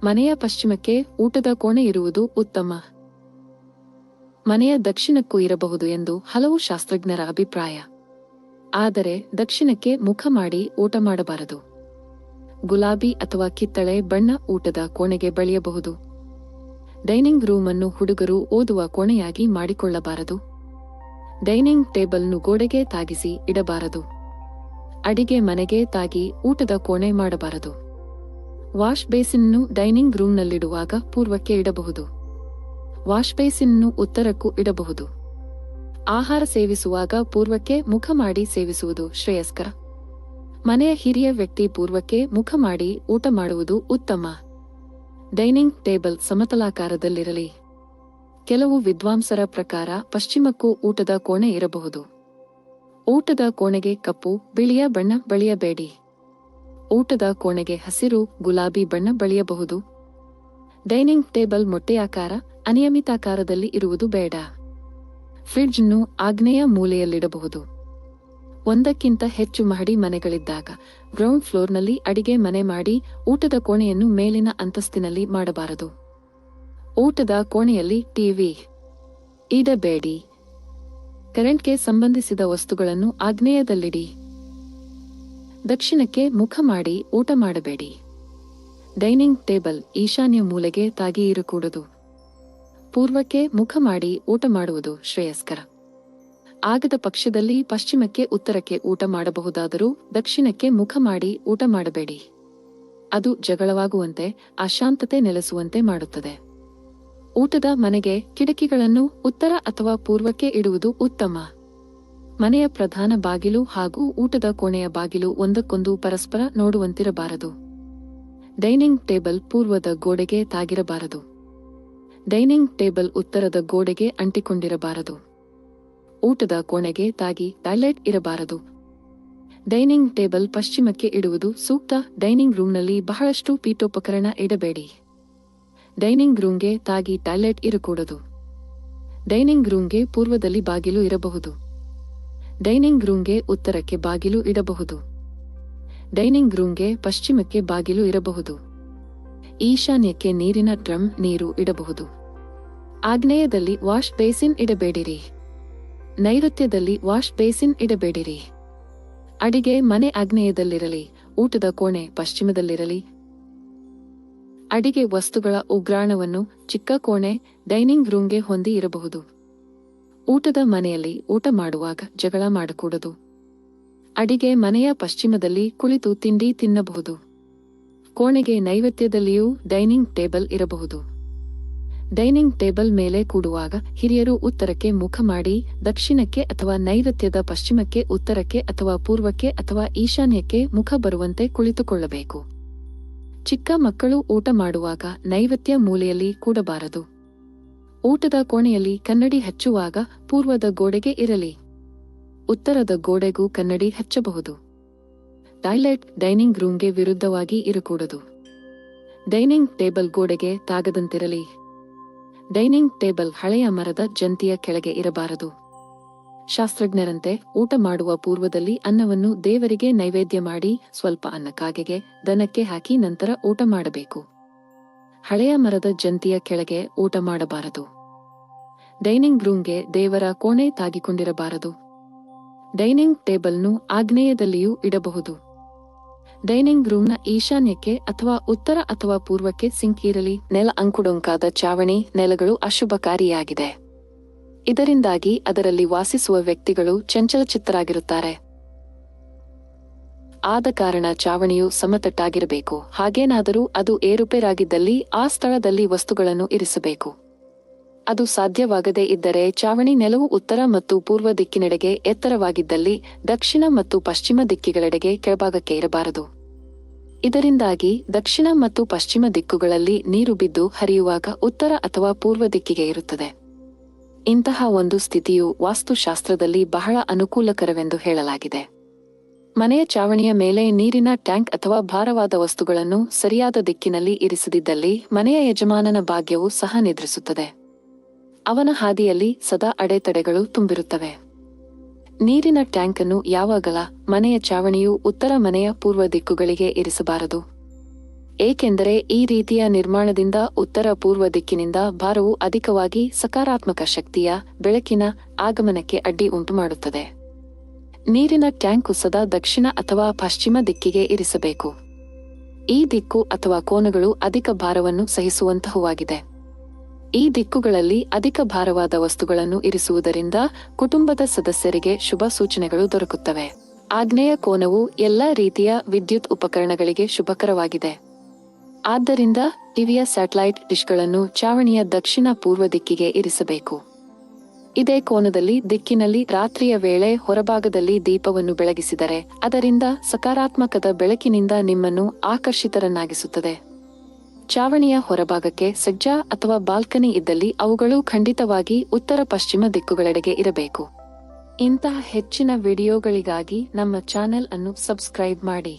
ಮನೆಯ ಪಶ್ಚಿಮಕ್ಕೆ ಊಟದ ಕೋಣೆ ಇರುವುದು ಉತ್ತಮ. ಮನೆಯ ದಕ್ಷಿಣಕ್ಕೂ ಇರಬಹುದು ಎಂದು ಹಲವು ಶಾಸ್ತ್ರಜ್ಞರ ಅಭಿಪ್ರಾಯ. ಆದರೆ ದಕ್ಷಿಣಕ್ಕೆ ಮುಖ ಮಾಡಿ ಊಟ ಮಾಡಬಾರದು. ಗುಲಾಬಿ ಅಥವಾ ಕಿತ್ತಳೆ ಬಣ್ಣ ಊಟದ ಕೋಣೆಗೆ ಬಳಿಯಬಹುದು. ಡೈನಿಂಗ್ ರೂಮ್ ಅನ್ನು ಹುಡುಗರು ಓದುವ ಕೋಣೆಯಾಗಿ ಮಾಡಿಕೊಳ್ಳಬಾರದು. ಡೈನಿಂಗ್ ಟೇಬಲ್ನು ಗೋಡೆಗೆ ತಾಗಿಸಿ ಇಡಬಾರದು. ಅಡಿಗೆ ಮನೆಗೆ ತಾಗಿ ಊಟದ ಕೋಣೆ ಮಾಡಬಾರದು. ವಾಶ್ ಬೇಸಿನ್ನು ಡೈನಿಂಗ್ ರೂಮ್ನಲ್ಲಿಡುವಾಗ ಪೂರ್ವಕ್ಕೆ ಇಡಬಹುದು. ವಾಶ್ ಬೇಸಿನ್ನು ಉತ್ತರಕ್ಕೂ ಇಡಬಹುದು. ಆಹಾರ ಸೇವಿಸುವಾಗ ಪೂರ್ವಕ್ಕೆ ಮುಖ ಮಾಡಿ ಸೇವಿಸುವುದು ಶ್ರೇಯಸ್ಕರ. ಮನೆಯ ಹಿರಿಯ ವ್ಯಕ್ತಿ ಪೂರ್ವಕ್ಕೆ ಮುಖ ಮಾಡಿ ಊಟ ಮಾಡುವುದು ಉತ್ತಮ. ಡೈನಿಂಗ್ ಟೇಬಲ್ ಸಮತಲಾಕಾರದಲ್ಲಿರಲಿ. ಕೆಲವು ವಿದ್ವಾಂಸರ ಪ್ರಕಾರ ಪಶ್ಚಿಮಕ್ಕೂ ಊಟದ ಕೋಣೆ ಇರಬಹುದು. ಊಟದ ಕೋಣೆಗೆ ಕಪ್ಪು, ಬಿಳಿಯ ಬಣ್ಣ ಬಳಿಯಬೇಡಿ. ಊಟದ ಕೋಣೆಗೆ ಹಸಿರು, ಗುಲಾಬಿ ಬಣ್ಣ ಬಳಿಯಬಹುದು. ಡೈನಿಂಗ್ ಟೇಬಲ್ ಮೊಟ್ಟೆಯಾಕಾರ, ಅನಿಯಮಿತಾಕಾರದಲ್ಲಿ ಇರುವುದು ಬೇಡ. ಫ್ರಿಡ್ಜ್ನ್ನು ಆಗ್ನೇಯ ಮೂಲೆಯಲ್ಲಿಡಬಹುದು. ಒಂದಕ್ಕಿಂತ ಹೆಚ್ಚು ಮಹಡಿ ಮನೆಗಳಿದ್ದಾಗ ಗ್ರೌಂಡ್ ಫ್ಲೋರ್ನಲ್ಲಿ ಅಡಿಗೆ ಮನೆ ಮಾಡಿ ಊಟದ ಕೋಣೆಯನ್ನು ಮೇಲಿನ ಅಂತಸ್ತಿನಲ್ಲಿ ಮಾಡಬಾರದು. ಊಟದ ಕೋಣೆಯಲ್ಲಿ ಟಿವಿ ಇಡಬೇಡಿ. ಕರೆಂಟ್ಗೆ ಸಂಬಂಧಿಸಿದ ವಸ್ತುಗಳನ್ನು ಆಗ್ನೇಯದಲ್ಲಿಡಿ. ದಕ್ಷಿಣಕ್ಕೆ ಮುಖ ಮಾಡಿ ಊಟ ಮಾಡಬೇಡಿ. ಡೈನಿಂಗ್ ಟೇಬಲ್ ಈಶಾನ್ಯ ಮೂಲೆಗೆ ತಾಗಿ ಇರಕೂಡದು. ಪೂರ್ವಕ್ಕೆ ಮುಖ ಮಾಡಿ ಊಟ ಮಾಡುವುದು ಶ್ರೇಯಸ್ಕರ. ಆಗದ ಪಕ್ಷದಲ್ಲಿ ಪಶ್ಚಿಮಕ್ಕೆ ಉತ್ತರಕ್ಕೆ ಊಟ ಮಾಡಬಹುದಾದರೂ ದಕ್ಷಿಣಕ್ಕೆ ಮುಖ ಮಾಡಿ ಊಟ ಮಾಡಬೇಡಿ. ಅದು ಜಗಳವಾಗುವಂತೆ, ಅಶಾಂತತೆ ನೆಲೆಸುವಂತೆ ಮಾಡುತ್ತದೆ. ಊಟದ ಮನೆಗೆ ಕಿಟಕಿಗಳನ್ನು ಉತ್ತರ ಅಥವಾ ಪೂರ್ವಕ್ಕೆ ಇಡುವುದು ಉತ್ತಮ. ಮನೆಯ ಪ್ರಧಾನ ಬಾಗಿಲು ಹಾಗೂ ಊಟದ ಕೋಣೆಯ ಬಾಗಿಲು ಒಂದಕ್ಕೊಂದು ಪರಸ್ಪರ ನೋಡುವಂತಿರಬಾರದು. ಡೈನಿಂಗ್ ಟೇಬಲ್ ಪೂರ್ವದ ಗೋಡೆಗೆ ತಾಗಿರಬಾರದು. ಡೈನಿಂಗ್ ಟೇಬಲ್ ಉತ್ತರದ ಗೋಡೆಗೆ ಅಂಟಿಕೊಂಡಿರಬಾರದು. ಊಟದ ಕೋಣೆಗೆ ತಾಗಿ ಟಾಯ್ಲೆಟ್ ಇರಬಾರದು. ಡೈನಿಂಗ್ ಟೇಬಲ್ ಪಶ್ಚಿಮಕ್ಕೆ ಇಡುವುದು ಸೂಕ್ತ. ಡೈನಿಂಗ್ ರೂಮ್ನಲ್ಲಿ ಬಹಳಷ್ಟು ಪೀಠೋಪಕರಣ ಇಡಬೇಡಿ. ಡೈನಿಂಗ್ ರೂಮ್ಗೆ ತಾಗಿ ಟಾಯ್ಲೆಟ್ ಇರಕೂಡದು. ಡೈನಿಂಗ್ ರೂಮ್ಗೆ ಪೂರ್ವದಲ್ಲಿ ಬಾಗಿಲು ಇರಬಹುದು. ಡೈನಿಂಗ್ ರೂಮ್ಗೆ ಉತ್ತರಕ್ಕೆ ಬಾಗಿಲು ಇಡಬಹುದು. ಡೈನಿಂಗ್ ರೂಮ್ಗೆ ಪಶ್ಚಿಮಕ್ಕೆ ಬಾಗಿಲು ಇರಬಹುದು. ಈಶಾನ್ಯಕ್ಕೆ ನೀರಿನ ಡ್ರಮ್ ನೀರು ಇಡಬಹುದು. ಆಗ್ನೇಯದಲ್ಲಿ ವಾಶ್ ಬೇಸಿನ್ ಇಡಬೇಡಿರಿ. ನೈಋತ್ಯದಲ್ಲಿ ವಾಶ್ ಬೇಸಿನ್ ಇಡಬೇಡಿರಿ. ಅಡಿಗೆ ಮನೆ ಆಗ್ನೇಯದಲ್ಲಿರಲಿ. ಊಟದ ಕೋಣೆ ಪಶ್ಚಿಮದಲ್ಲಿರಲಿ. ಅಡಿಗೆ ವಸ್ತುಗಳ ಉಗ್ರಾಣವನ್ನು ಚಿಕ್ಕ ಕೋಣೆ ಡೈನಿಂಗ್ ರೂಮ್ಗೆ ಹೊಂದಿ ಇರಬಹುದು. ಊಟದ ಮನೆಯಲ್ಲಿ ಊಟ ಮಾಡುವಾಗ ಜಗಳ ಮಾಡಕೂಡದು. ಅಡಿಗೆ ಮನೆಯ ಪಶ್ಚಿಮದಲ್ಲಿ ಕುಳಿತು ತಿಂಡಿ ತಿನ್ನಬಹುದು. ಕೋಣೆಗೆ ನೈಋತ್ಯದಲ್ಲಿಯೂ ಡೈನಿಂಗ್ ಟೇಬಲ್ ಇರಬಹುದು. ಡೈನಿಂಗ್ ಟೇಬಲ್ ಮೇಲೆ ಕೂಡುವಾಗ ಹಿರಿಯರು ಉತ್ತರಕ್ಕೆ ಮುಖ ಮಾಡಿ ದಕ್ಷಿಣಕ್ಕೆ ಅಥವಾ ನೈಋತ್ಯದ ಪಶ್ಚಿಮಕ್ಕೆ, ಉತ್ತರಕ್ಕೆ ಅಥವಾ ಪೂರ್ವಕ್ಕೆ ಅಥವಾ ಈಶಾನ್ಯಕ್ಕೆ ಮುಖ ಬರುವಂತೆ ಕುಳಿತುಕೊಳ್ಳಬೇಕು. ಚಿಕ್ಕ ಮಕ್ಕಳು ಊಟ ಮಾಡುವಾಗ ನೈಋತ್ಯ ಮೂಲೆಯಲ್ಲಿ ಕೂಡಬಾರದು. ಊಟದ ಕೋಣೆಯಲ್ಲಿ ಕನ್ನಡಿ ಹಚ್ಚುವಾಗ ಪೂರ್ವದ ಗೋಡೆಗೆ ಇರಲಿ. ಉತ್ತರದ ಗೋಡೆಗೂ ಕನ್ನಡಿ ಹಚ್ಚಬಹುದು. ಟಾಯ್ಲೆಟ್ ಡೈನಿಂಗ್ ರೂಮ್ಗೆ ವಿರುದ್ಧವಾಗಿ ಇರಕೂಡದು. ಡೈನಿಂಗ್ ಟೇಬಲ್ ಗೋಡೆಗೆ ತಾಗದಂತಿರಲಿ. ಡೈನಿಂಗ್ ಟೇಬಲ್ ಹಳೆಯ ಮರದ ಜಂತಿಯ ಕೆಳಗೆ ಇರಬಾರದು. ಶಾಸ್ತ್ರಜ್ಞರಂತೆ ಊಟ ಮಾಡುವ ಪೂರ್ವದಲ್ಲಿ ಅನ್ನವನ್ನು ದೇವರಿಗೆ ನೈವೇದ್ಯ ಮಾಡಿ ಸ್ವಲ್ಪ ಅನ್ನ ಕಾಗೆಗೆ, ದನಕ್ಕೆ ಹಾಕಿ ನಂತರ ಊಟ ಮಾಡಬೇಕು. ಹಳೆಯ ಮರದ ಜಂತಿಯ ಕೆಳಗೆ ಊಟ ಮಾಡಬಾರದು. ಡೈನಿಂಗ್ ರೂಮ್ಗೆ ದೇವರ ಕೋಣೆ ತಾಗಿಕೊಂಡಿರಬಾರದು. ಡೈನಿಂಗ್ ಟೇಬಲ್ನು ಆಗ್ನೇಯದಲ್ಲಿಯೂ ಇಡಬಹುದು. ಡೈನಿಂಗ್ ರೂಮ್ನ ಈಶಾನ್ಯಕ್ಕೆ ಅಥವಾ ಉತ್ತರ ಅಥವಾ ಪೂರ್ವಕ್ಕೆ ಸಿಂಕ್ ಇರಲಿ. ನೆಲ ಅಂಕುಡೊಂಕಾದ ಚಾವಣಿ ನೆಲಗಳು ಅಶುಭಕಾರಿಯಾಗಿದೆ. ಇದರಿಂದಾಗಿ ಅದರಲ್ಲಿ ವಾಸಿಸುವ ವ್ಯಕ್ತಿಗಳು ಚಂಚಲಚಿತ್ತರಾಗಿರುತ್ತಾರೆ. ಆದ ಕಾರಣ ಚಾವಣಿಯು ಸಮತಟ್ಟಾಗಿರಬೇಕು. ಹಾಗೇನಾದರೂ ಅದು ಏರುಪೇರಾಗಿದ್ದಲ್ಲಿ ಆ ಸ್ಥಳದಲ್ಲಿ ವಸ್ತುಗಳನ್ನು ಇರಿಸಬೇಕು. ಅದು ಸಾಧ್ಯವಾಗದೇ ಇದ್ದರೆ ಚಾವಣಿ ನೆಲವು ಉತ್ತರ ಮತ್ತು ಪೂರ್ವ ದಿಕ್ಕಿನೆಡೆಗೆ ಎತ್ತರವಾಗಿದ್ದಲ್ಲಿ ದಕ್ಷಿಣ ಮತ್ತು ಪಶ್ಚಿಮ ದಿಕ್ಕಿಗಳೆಡೆಗೆ ಕೆಳಭಾಗಕ್ಕೆ ಇರಬಾರದು. ಇದರಿಂದಾಗಿ ದಕ್ಷಿಣ ಮತ್ತು ಪಶ್ಚಿಮ ದಿಕ್ಕುಗಳಲ್ಲಿ ನೀರು ಬಿದ್ದು ಹರಿಯುವಾಗ ಉತ್ತರ ಅಥವಾ ಪೂರ್ವ ದಿಕ್ಕಿಗೆ ಇರುತ್ತದೆ. ಇಂತಹ ಒಂದು ಸ್ಥಿತಿಯು ವಾಸ್ತುಶಾಸ್ತ್ರದಲ್ಲಿ ಬಹಳ ಅನುಕೂಲಕರವೆಂದು ಹೇಳಲಾಗಿದೆ. ಮನೆಯ ಚಾವಣಿಯ ಮೇಲೆ ನೀರಿನ ಟ್ಯಾಂಕ್ ಅಥವಾ ಭಾರವಾದ ವಸ್ತುಗಳನ್ನು ಸರಿಯಾದ ದಿಕ್ಕಿನಲ್ಲಿ ಇರಿಸದಿದ್ದಲ್ಲಿ ಮನೆಯ ಯಜಮಾನನ ಭಾಗ್ಯವು ಸಹ ನಿದ್ರಿಸುತ್ತದೆ. ಅವನ ಹಾದಿಯಲ್ಲಿ ಸದಾ ಅಡೆತಡೆಗಳು ತುಂಬಿರುತ್ತವೆ. ನೀರಿನ ಟ್ಯಾಂಕ್ ಅನ್ನು ಯಾವಾಗಲ ಮನೆಯ ಚಾವಣಿಯು ಉತ್ತರ ಮನೆಯ ಪೂರ್ವ ದಿಕ್ಕುಗಳಿಗೆ ಇರಿಸಬಾರದು. ಏಕೆಂದರೆ ಈ ರೀತಿಯ ನಿರ್ಮಾಣದಿಂದ ಉತ್ತರ ಪೂರ್ವ ದಿಕ್ಕಿನಿಂದ ಭಾರವು ಅಧಿಕವಾಗಿ ಸಕಾರಾತ್ಮಕ ಶಕ್ತಿಯ ಬೆಳಕಿನ ಆಗಮನಕ್ಕೆ ಅಡ್ಡಿ ಉಂಟುಮಾಡುತ್ತದೆ. ನೀರಿನ ಟ್ಯಾಂಕ್ ಸದಾ ದಕ್ಷಿಣ ಅಥವಾ ಪಶ್ಚಿಮ ದಿಕ್ಕಿಗೆ ಇರಿಸಬೇಕು. ಈ ದಿಕ್ಕು ಅಥವಾ ಕೋನಗಳು ಅಧಿಕ ಭಾರವನ್ನು ಸಹಿಸುವಂತಹವಾಗಿದೆ. ಈ ದಿಕ್ಕುಗಳಲ್ಲಿ ಅಧಿಕ ಭಾರವಾದ ವಸ್ತುಗಳನ್ನು ಇರಿಸುವುದರಿಂದ ಕುಟುಂಬದ ಸದಸ್ಯರಿಗೆ ಶುಭ ಸೂಚನೆಗಳು ದೊರಕುತ್ತವೆ. ಆಗ್ನೇಯ ಕೋನವು ಎಲ್ಲ ರೀತಿಯ ವಿದ್ಯುತ್ ಉಪಕರಣಗಳಿಗೆ ಶುಭಕರವಾಗಿದೆ. ಆದ್ದರಿಂದ ಟಿವಿಯ ಸ್ಯಾಟಲೈಟ್ ಡಿಶ್ಗಳನ್ನು ಚಾವಣಿಯ ದಕ್ಷಿಣ ಪೂರ್ವ ದಿಕ್ಕಿಗೆ ಇರಿಸಬೇಕು. ಇದೇ ಕೋನದಲ್ಲಿ ದಿಕ್ಕಿನಲ್ಲಿ ರಾತ್ರಿಯ ವೇಳೆ ಹೊರಭಾಗದಲ್ಲಿ ದೀಪವನ್ನು ಬೆಳಗಿಸಿದರೆ ಅದರಿಂದ ಸಕಾರಾತ್ಮಕದ ಬೆಳಕಿನಿಂದ ನಿಮ್ಮನ್ನು ಆಕರ್ಷಿತರನ್ನಾಗಿಸುತ್ತದೆ. ಚಾವಣಿಯ ಹೊರಭಾಗಕ್ಕೆ ಸಜ್ಜಾ ಅಥವಾ ಬಾಲ್ಕನಿ ಇದ್ದಲ್ಲಿ ಅವುಗಳು ಖಂಡಿತವಾಗಿ ಉತ್ತರ ಪಶ್ಚಿಮ ದಿಕ್ಕುಗಳೆಡೆಗೆ ಇರಬೇಕು. ಇಂತಹ ಹೆಚ್ಚಿನ ವಿಡಿಯೋಗಳಿಗಾಗಿ ನಮ್ಮ ಚಾನೆಲ್ ಅನ್ನು ಸಬ್ಸ್ಕ್ರೈಬ್ ಮಾಡಿ.